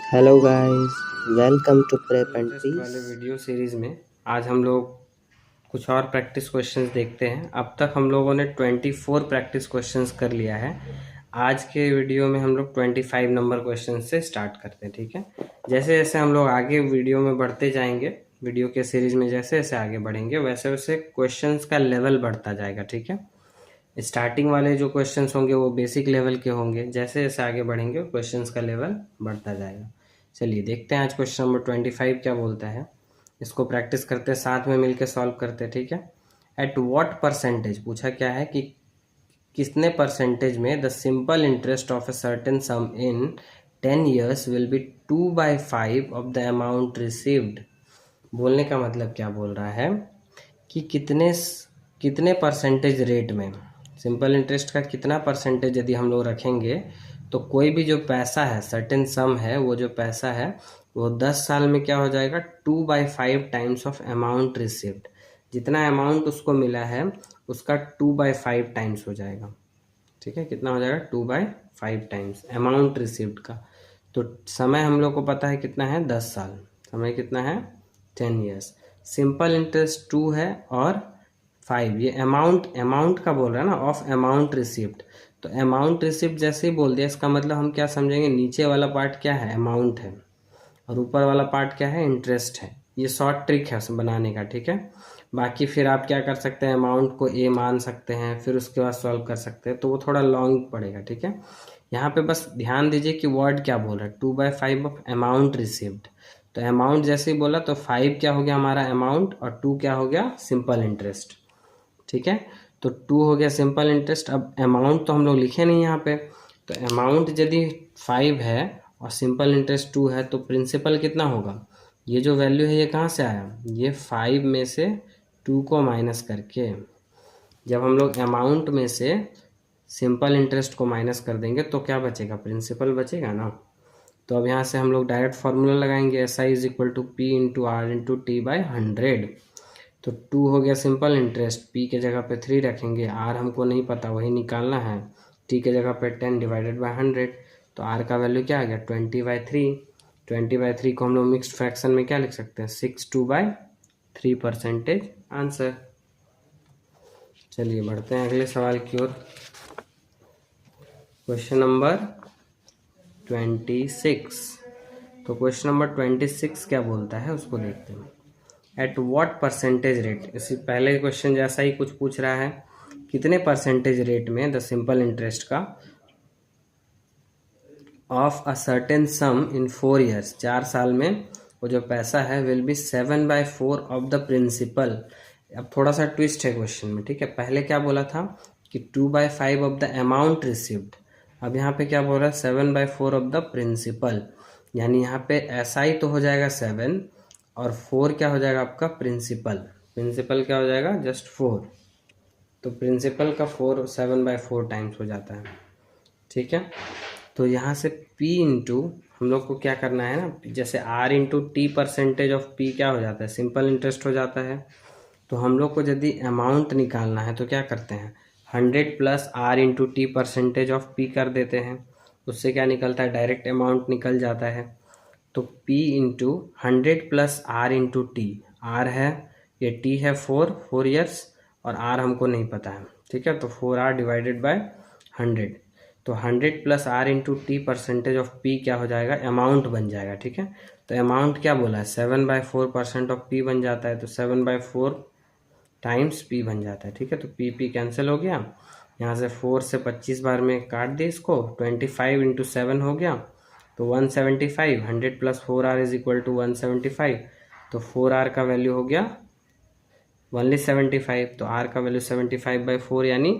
Hello guys, welcome to prep and interest वाले पीस। Video series में आज हम लोग कुछ और प्रैक्टिस क्वेश्चंस देखते हैं। अब तक हम लोगों ने 24 प्रैक्टिस क्वेश्चंस कर लिया है। आज के वीडियो में हम लोग 25 नंबर क्वेश्चन से स्टार्ट करते हैं, ठीक है। जैसे जैसे हम लोग आगे वीडियो में बढ़ते जाएंगे, वीडियो के सीरीज में जैसे जैसे आगे बढ़ेंगे वैसे वैसे क्वेश्चंस का लेवल बढ़ता जाएगा, ठीक है। स्टार्टिंग वाले जो क्वेश्चंस होंगे वो बेसिक लेवल के होंगे, जैसे जैसे आगे बढ़ेंगे क्वेश्चंस का लेवल बढ़ता जाएगा। चलिए देखते हैं आज क्वेश्चन नंबर 25 क्या बोलता है। इसको प्रैक्टिस करते हैं, साथ में मिलकर सॉल्व करते हैं, ठीक है। एट व्हाट परसेंटेज पूछा क्या है कि कितने परसेंटेज में the simple interest of a certain sum in 10 years will be 2/5 of the amount received. बोलने का मतलब क्या बोल रहा है कि कितने कितने परसेंटेज रेट में सिंपल इंटरेस्ट का कितना परसेंटेज यदि हम लोग रखेंगे तो कोई भी जो पैसा है, सर्टेन सम है, वो जो पैसा है वो 10 साल में क्या हो जाएगा, 2/5 टाइम्स ऑफ अमाउंट रिसीव्ड। जितना अमाउंट उसको मिला है उसका 2/5 टाइम्स हो जाएगा, ठीक है। कितना हो जाएगा, 2/5 टाइम्स अमाउंट रिसीव्ड का। तो समय हम लोग को पता है कितना है, 10 साल। समय कितना है, 10 years। सिंपल इंटरेस्ट 2 है और 5, ये अमाउंट अमाउंट का बोल रहा है ना, ऑफ अमाउंट रिसिप्ट। तो अमाउंट रिसिप्ट जैसे ही बोल दिया, इसका मतलब हम क्या समझेंगे, नीचे वाला पार्ट क्या है, अमाउंट है, और ऊपर वाला पार्ट क्या है, इंटरेस्ट है। ये शॉर्ट ट्रिक है उसे बनाने का, ठीक है। बाकी फिर आप क्या कर सकते हैं, अमाउंट को ए मान सकते हैं, फिर उसके बाद सॉल्व कर सकते हैं, तो वो थोड़ा लॉन्ग पड़ेगा, ठीक है। यहाँ पे बस ध्यान दीजिए कि वर्ड क्या बोल रहा है, 2/5 ऑफ अमाउंट रिसीव्ड। तो अमाउंट जैसे ही बोला तो 5 क्या हो गया हमारा अमाउंट, और 2 क्या हो गया, सिंपल इंटरेस्ट, ठीक है। तो 2 हो गया सिंपल इंटरेस्ट। अब अमाउंट तो हम लोग लिखे नहीं यहाँ पे, तो अमाउंट यदि 5 है और सिंपल इंटरेस्ट 2 है तो प्रिंसिपल कितना होगा, ये जो वैल्यू है ये कहाँ से आया, ये 5 में से 2 को माइनस करके। जब हम लोग अमाउंट में से सिंपल इंटरेस्ट को माइनस कर देंगे तो क्या बचेगा, प्रिंसिपल बचेगा ना। तो अब यहाँ से हम लोग डायरेक्ट फार्मूला लगाएंगे, S I is equal to P into R into T by 100। तो 2 हो गया सिंपल इंटरेस्ट, पी के जगह पे 3 रखेंगे, आर हमको नहीं पता वही निकालना है, टी के जगह पे 10 डिवाइडेड बाई 100। तो आर का वैल्यू क्या आ गया, 20/3। 20/3 को हम लोग मिक्सड फ्रैक्शन में क्या लिख सकते हैं, 62/3 परसेंटेज आंसर। चलिए बढ़ते हैं अगले सवाल की ओर। Question number 26। तो क्वेश्चन नंबर 26 क्या बोलता है उसको देखते हैं। एट व्हाट परसेंटेज रेट, इसी पहले क्वेश्चन जैसा ही कुछ पूछ रहा है, कितने परसेंटेज रेट में द सिंपल इंटरेस्ट का of a certain sum in 4 years, 4 साल में वो जो पैसा है will be 7/4 of the principal. अब थोड़ा सा ट्विस्ट है क्वेश्चन में, ठीक है। पहले क्या बोला था कि 2/5 ऑफ द अमाउंट रिसीव्ड, अब यहाँ पे क्या बोल रहा है, 7/4 ऑफ द प्रिंसिपल। यानी यहाँ पे ऐसा ही तो हो जाएगा 7, और 4 क्या हो जाएगा आपका, प्रिंसिपल। प्रिंसिपल क्या हो जाएगा, जस्ट 4। तो प्रिंसिपल का 7/4 टाइम्स हो जाता है, ठीक है। तो यहाँ से P इंटू हम लोग को क्या करना है ना, जैसे R into T percentage of P क्या हो जाता है, सिंपल इंटरेस्ट हो जाता है। तो हम लोग को यदि अमाउंट निकालना है तो क्या करते हैं, 100 plus R into T percentage of P कर देते हैं। उससे क्या निकलता है, डायरेक्ट अमाउंट निकल जाता है। तो P into 100 plus R into T, R है, ये T है 4 ईयर्स, और R हमको नहीं पता है, ठीक है। तो 4R डिवाइडेड बाय 100। तो 100 plus R into T percentage of P क्या हो जाएगा, अमाउंट बन जाएगा, ठीक है। तो अमाउंट क्या बोला है, 7/4% ऑफ P बन जाता है, तो 7/4 टाइम्स P बन जाता है, ठीक है। तो P कैंसिल हो गया, यहाँ से 4 से 25 बार में काट दिए इसको, 25 इंटू 7 हो गया, तो 175। 100 plus 4R is equal to 175। तो 4R का वैल्यू हो गया ओनली 75। तो R का वैल्यू 75/4 यानी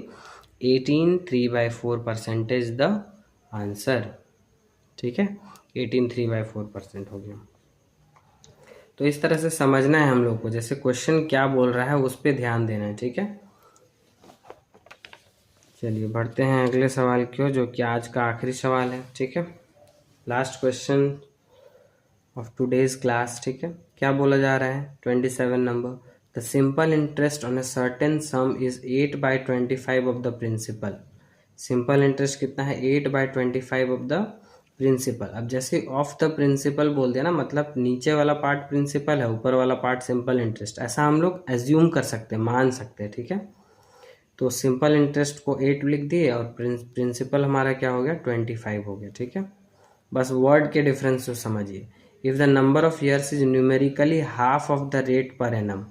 18 3/4 परसेंटेज द आंसर, ठीक है। 18 3/4% हो गया। तो इस तरह से समझना है हम लोग को, जैसे क्वेश्चन क्या बोल रहा है उस पर ध्यान देना है, ठीक है। चलिए बढ़ते हैं अगले सवाल की ओर, जो कि आज का आखिरी सवाल है, ठीक है। Last question of today's class, ठीक है। क्या बोला जा रहा है, 27 number, the simple interest on a certain sum is 8/25 of the principal. Simple interest कितना है, 8/25 ऑफ द प्रिंसिपल। अब जैसे ऑफ द प्रिंसिपल बोल दिया ना, मतलब नीचे वाला पार्ट प्रिंसिपल है, ऊपर वाला पार्ट सिंपल इंटरेस्ट, ऐसा हम लोग एज्यूम कर सकते हैं, मान सकते हैं, ठीक है। तो सिंपल इंटरेस्ट को 8 लिख दिए और प्रिंसिपल हमारा क्या हो गया 25 हो गया, ठीक है। बस वर्ड के डिफरेंस को समझिए। If the number of years is numerically half of the rate per annum,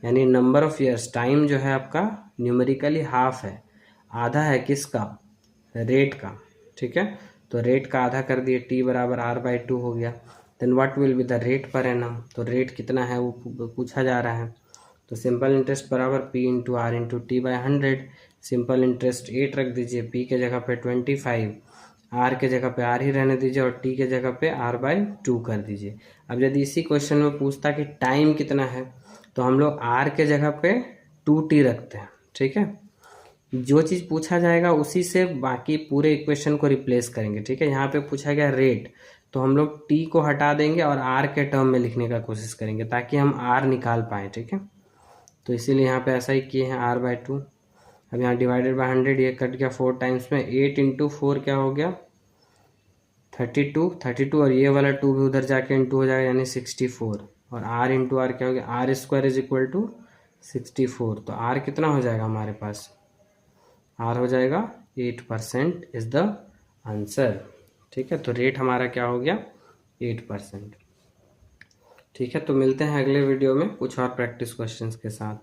यानी नंबर ऑफ ईयर्स, टाइम जो है आपका न्यूमेरिकली हाफ है, आधा है किसका, रेट का, ठीक है। तो रेट का आधा कर दिए, टी बराबर r/2 हो गया। Then what will be the rate per annum, तो रेट कितना है वो पूछा जा रहा है। तो सिंपल इंटरेस्ट बराबर P into R into T by 100। Simple interest 8 रख दीजिए, P के जगह पे 25, आर के जगह पे आर ही रहने दीजिए और टी के जगह पे r/2 कर दीजिए। अब यदि इसी क्वेश्चन में पूछता कि टाइम कितना है, तो हम लोग आर के जगह पे 2t रखते हैं, ठीक है। जो चीज़ पूछा जाएगा उसी से बाकी पूरे इक्वेशन को रिप्लेस करेंगे, ठीक है। यहाँ पे पूछा गया रेट, तो हम लोग t को हटा देंगे और r के टर्म में लिखने का कोशिश करेंगे ताकि हम r निकाल पाएँ, ठीक है। तो इसीलिए यहाँ पे ऐसा ही किए हैं, r/2। अब यहाँ डिवाइडेड बाय 100, ये कट गया 4 टाइम्स में, 8 इंटू 4 क्या हो गया 32 और ये वाला 2 भी उधर जाके इंटू हो जाएगा यानी 64, और r इंटू आर क्या हो गया, r square is equal to 64। तो r कितना हो जाएगा हमारे पास, r हो जाएगा 8% इज द आंसर, ठीक है। तो रेट हमारा क्या हो गया 8%, ठीक है। तो मिलते हैं अगले वीडियो में कुछ और प्रैक्टिस क्वेश्चंस के साथ।